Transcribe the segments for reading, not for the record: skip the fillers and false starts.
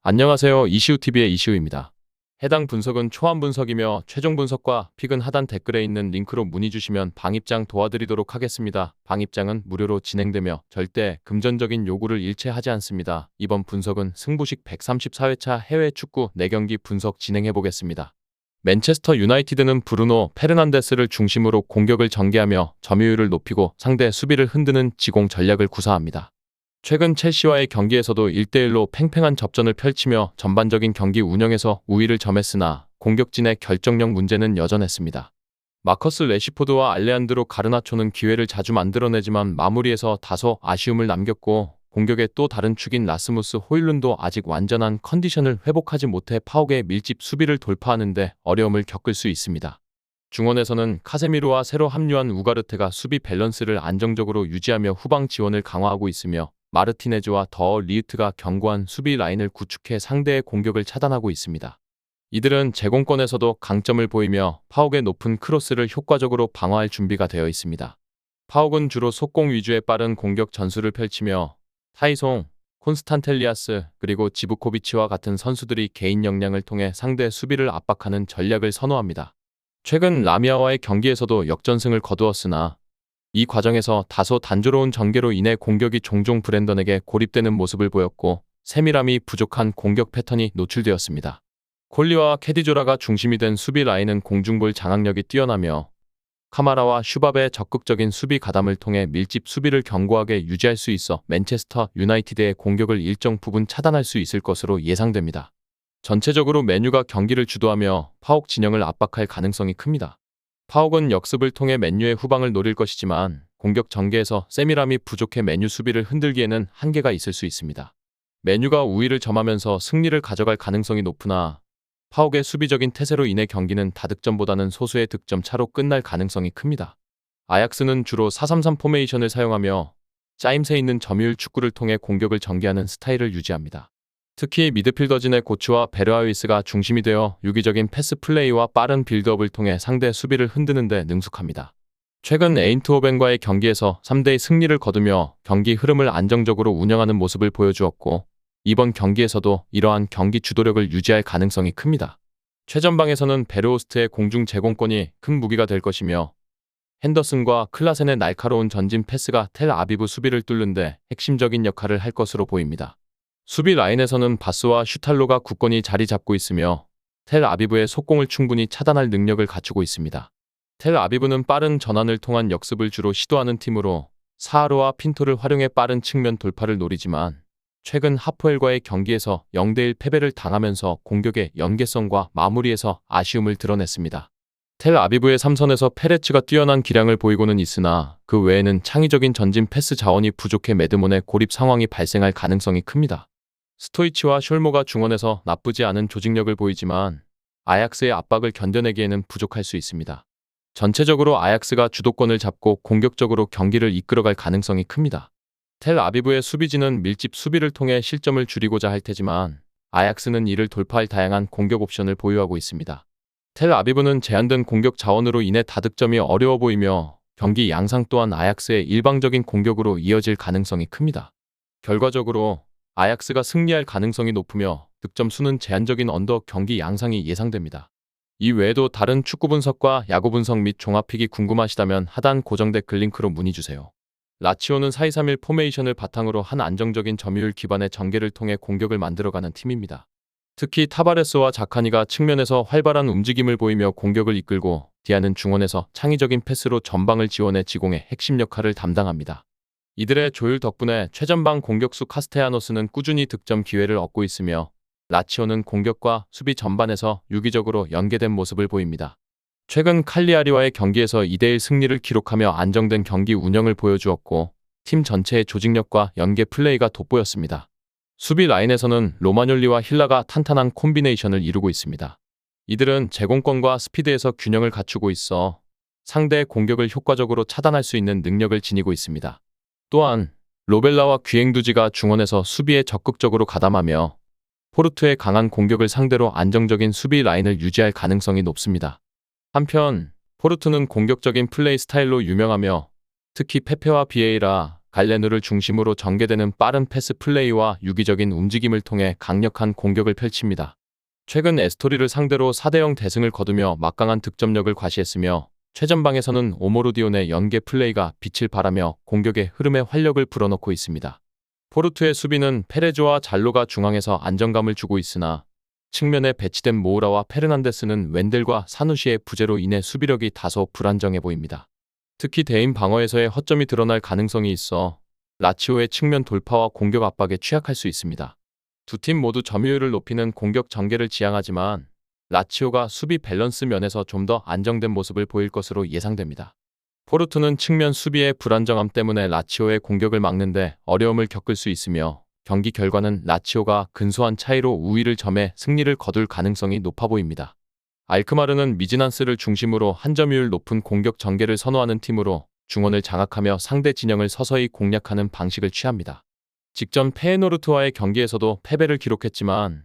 안녕하세요. 이시우TV의 이시우입니다. 해당 분석은 초안 분석이며 최종 분석과 픽은 하단 댓글에 있는 링크로 문의 주시면 방입장 도와드리도록 하겠습니다. 방입장은 무료로 진행되며 절대 금전적인 요구를 일체하지 않습니다. 이번 분석은 승부식 134회차 해외 축구 4경기 분석 진행해 보겠습니다. 맨체스터 유나이티드는 브루노 페르난데스를 중심으로 공격을 전개하며 점유율을 높이고 상대 수비를 흔드는 지공 전략을 구사합니다. 최근 첼시와의 경기에서도 1대1로 팽팽한 접전을 펼치며 전반적인 경기 운영에서 우위를 점했으나 공격진의 결정력 문제는 여전했습니다. 마커스 레시포드와 알레한드로 가르나초는 기회를 자주 만들어내지만 마무리에서 다소 아쉬움을 남겼고 공격의 또 다른 축인 라스무스 호일룬도 아직 완전한 컨디션을 회복하지 못해 파옥의 밀집 수비를 돌파하는데 어려움을 겪을 수 있습니다. 중원에서는 카세미로와 새로 합류한 우가르테가 수비 밸런스를 안정적으로 유지하며 후방 지원을 강화하고 있으며 마르티네즈와 더 리우트가 견고한 수비 라인을 구축해 상대의 공격을 차단하고 있습니다. 이들은 제공권에서도 강점을 보이며 파옥의 높은 크로스를 효과적으로 방어할 준비가 되어 있습니다. 파옥은 주로 속공 위주의 빠른 공격 전술을 펼치며 타이송, 콘스탄텔리아스 그리고 지부코비치와 같은 선수들이 개인 역량을 통해 상대 수비를 압박하는 전략을 선호합니다. 최근 라미아와의 경기에서도 역전승을 거두었으나 이 과정에서 다소 단조로운 전개로 인해 공격이 종종 브랜던에게 고립되는 모습을 보였고 세밀함이 부족한 공격 패턴이 노출되었습니다. 콜리와 캐디조라가 중심이 된 수비 라인은 공중볼 장악력이 뛰어나며 카마라와 슈밥의 적극적인 수비 가담을 통해 밀집 수비를 견고하게 유지할 수 있어 맨체스터 유나이티드의 공격을 일정 부분 차단할 수 있을 것으로 예상됩니다. 전체적으로 맨유가 경기를 주도하며 파옥 진영을 압박할 가능성이 큽니다. 파옥은 역습을 통해 맨유의 후방을 노릴 것이지만 공격 전개에서 세밀함이 부족해 맨유 수비를 흔들기에는 한계가 있을 수 있습니다. 맨유가 우위를 점하면서 승리를 가져갈 가능성이 높으나 파옥의 수비적인 태세로 인해 경기는 다득점보다는 소수의 득점 차로 끝날 가능성이 큽니다. 아약스는 주로 4-3-3 포메이션을 사용하며 짜임새 있는 점유율 축구를 통해 공격을 전개하는 스타일을 유지합니다. 특히 미드필더진의 고추와 베르하위스가 중심이 되어 유기적인 패스 플레이와 빠른 빌드업을 통해 상대 수비를 흔드는 데 능숙합니다. 최근 에인트호벤과의 경기에서 3대2 승리를 거두며 경기 흐름을 안정적으로 운영하는 모습을 보여주었고 이번 경기에서도 이러한 경기 주도력을 유지할 가능성이 큽니다. 최전방에서는 베르호스트의 공중 제공권이 큰 무기가 될 것이며 핸더슨과 클라센의 날카로운 전진 패스가 텔 아비브 수비를 뚫는 데 핵심적인 역할을 할 것으로 보입니다. 수비 라인에서는 바스와 슈탈로가 굳건히 자리 잡고 있으며 텔 아비브의 속공을 충분히 차단할 능력을 갖추고 있습니다. 텔 아비브는 빠른 전환을 통한 역습을 주로 시도하는 팀으로 사하로와 핀토를 활용해 빠른 측면 돌파를 노리지만 최근 하포엘과의 경기에서 0대1 패배를 당하면서 공격의 연계성과 마무리에서 아쉬움을 드러냈습니다. 텔 아비브의 3선에서 페레츠가 뛰어난 기량을 보이고는 있으나 그 외에는 창의적인 전진 패스 자원이 부족해 매드몬의 고립 상황이 발생할 가능성이 큽니다. 스토이치와 숄모가 중원에서 나쁘지 않은 조직력을 보이지만 아약스의 압박을 견뎌내기에는 부족할 수 있습니다. 전체적으로 아약스가 주도권을 잡고 공격적으로 경기를 이끌어갈 가능성이 큽니다. 텔 아비브의 수비진은 밀집 수비를 통해 실점을 줄이고자 할 테지만 아약스는 이를 돌파할 다양한 공격 옵션을 보유하고 있습니다. 텔 아비브는 제한된 공격 자원으로 인해 다득점이 어려워 보이며 경기 양상 또한 아약스의 일방적인 공격으로 이어질 가능성이 큽니다. 결과적으로 아약스가 승리할 가능성이 높으며 득점 수는 제한적인 언더 경기 양상이 예상됩니다. 이 외에도 다른 축구 분석과 야구 분석 및 종합픽이 궁금하시다면 하단 고정 댓글 링크로 문의 주세요. 라치오는 4-2-3-1 포메이션을 바탕으로 한 안정적인 점유율 기반의 전개를 통해 공격을 만들어가는 팀입니다. 특히 타바레스와 자카니가 측면에서 활발한 움직임을 보이며 공격을 이끌고 디아는 중원에서 창의적인 패스로 전방을 지원해 지공의 핵심 역할을 담당합니다. 이들의 조율 덕분에 최전방 공격수 카스테야노스는 꾸준히 득점 기회를 얻고 있으며 라치오는 공격과 수비 전반에서 유기적으로 연계된 모습을 보입니다. 최근 칼리아리와의 경기에서 2대1 승리를 기록하며 안정된 경기 운영을 보여주었고 팀 전체의 조직력과 연계 플레이가 돋보였습니다. 수비 라인에서는 로마뇰리와 힐라가 탄탄한 콤비네이션을 이루고 있습니다. 이들은 제공권과 스피드에서 균형을 갖추고 있어 상대의 공격을 효과적으로 차단할 수 있는 능력을 지니고 있습니다. 또한 로벨라와 귀행두지가 중원에서 수비에 적극적으로 가담하며 포르투의 강한 공격을 상대로 안정적인 수비 라인을 유지할 가능성이 높습니다. 한편 포르투는 공격적인 플레이 스타일로 유명하며 특히 페페와 비에이라, 갈레누를 중심으로 전개되는 빠른 패스 플레이와 유기적인 움직임을 통해 강력한 공격을 펼칩니다. 최근 에스토리를 상대로 4대0 대승을 거두며 막강한 득점력을 과시했으며 최전방에서는 오모르디온의 연계 플레이가 빛을 발하며 공격의 흐름에 활력을 불어넣고 있습니다. 포르투의 수비는 페레조와 잘로가 중앙에서 안정감을 주고 있으나 측면에 배치된 모우라와 페르난데스는 웬델과 사누시의 부재로 인해 수비력이 다소 불안정해 보입니다. 특히 대인 방어에서의 허점이 드러날 가능성이 있어 라치오의 측면 돌파와 공격 압박에 취약할 수 있습니다. 두 팀 모두 점유율을 높이는 공격 전개를 지향하지만 라치오가 수비 밸런스 면에서 좀 더 안정된 모습을 보일 것으로 예상됩니다. 포르투는 측면 수비의 불안정함 때문에 라치오의 공격을 막는데 어려움을 겪을 수 있으며 경기 결과는 라치오가 근소한 차이로 우위를 점해 승리를 거둘 가능성이 높아 보입니다. 알크마르는 미지난스를 중심으로 한 점유율 높은 공격 전개를 선호하는 팀으로 중원을 장악하며 상대 진영을 서서히 공략하는 방식을 취합니다. 직전 페에노르트와의 경기에서도 패배를 기록했지만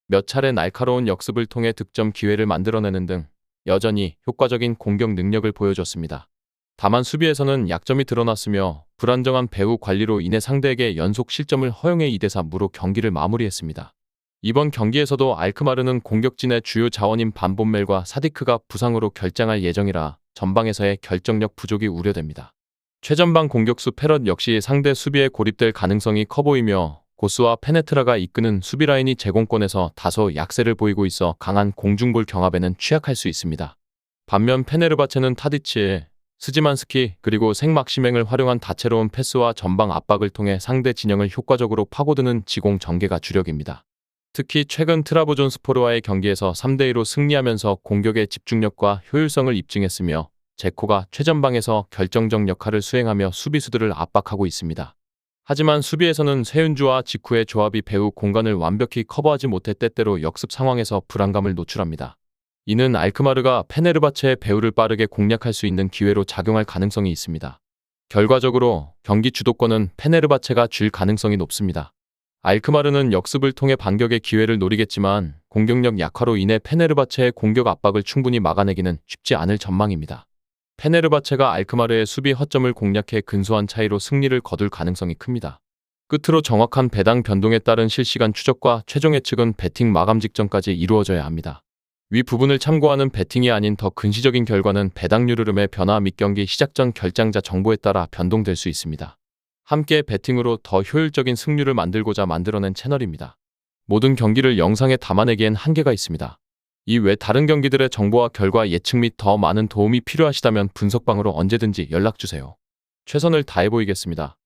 몇 차례 날카로운 역습을 통해 득점 기회를 만들어내는 등 여전히 효과적인 공격 능력을 보여줬습니다. 다만 수비에서는 약점이 드러났으며 불안정한 배후 관리로 인해 상대에게 연속 실점을 허용해 2대4 무로 경기를 마무리했습니다. 이번 경기에서도 알크마르는 공격진의 주요 자원인 반본멜과 사디크가 부상으로 결장할 예정이라 전방에서의 결정력 부족이 우려됩니다. 최전방 공격수 페럿 역시 상대 수비에 고립될 가능성이 커 보이며 고스와 페네트라가 이끄는 수비 라인이 제공권에서 다소 약세를 보이고 있어 강한 공중볼 경합에는 취약할 수 있습니다. 반면 페네르바체는 타디치, 스지만스키 그리고 생막시맹을 활용한 다채로운 패스와 전방 압박을 통해 상대 진영을 효과적으로 파고드는 지공 전개가 주력입니다. 특히 최근 트라부존스포르와의 경기에서 3대2로 승리하면서 공격의 집중력과 효율성을 입증했으며 제코가 최전방에서 결정적 역할을 수행하며 수비수들을 압박하고 있습니다. 하지만 수비에서는 세윤주와 지쿠의 조합이 배후 공간을 완벽히 커버하지 못해 때때로 역습 상황에서 불안감을 노출합니다. 이는 알크마르가 페네르바체의 배후를 빠르게 공략할 수 있는 기회로 작용할 가능성이 있습니다. 결과적으로 경기 주도권은 페네르바체가 쥘 가능성이 높습니다. 알크마르는 역습을 통해 반격의 기회를 노리겠지만 공격력 약화로 인해 페네르바체의 공격 압박을 충분히 막아내기는 쉽지 않을 전망입니다. 페네르바체가 알크마르의 수비 허점을 공략해 근소한 차이로 승리를 거둘 가능성이 큽니다. 끝으로 정확한 배당 변동에 따른 실시간 추적과 최종 예측은 배팅 마감 직전까지 이루어져야 합니다. 위 부분을 참고하는 배팅이 아닌 더 근시적인 결과는 배당률 흐름의 변화 및 경기 시작 전 결장자 정보에 따라 변동될 수 있습니다. 함께 배팅으로 더 효율적인 승률을 만들고자 만들어낸 채널입니다. 모든 경기를 영상에 담아내기엔 한계가 있습니다. 이외 다른 경기들의 정보와 결과 예측 및 더 많은 도움이 필요하시다면 분석방으로 언제든지 연락주세요. 최선을 다해 보이겠습니다.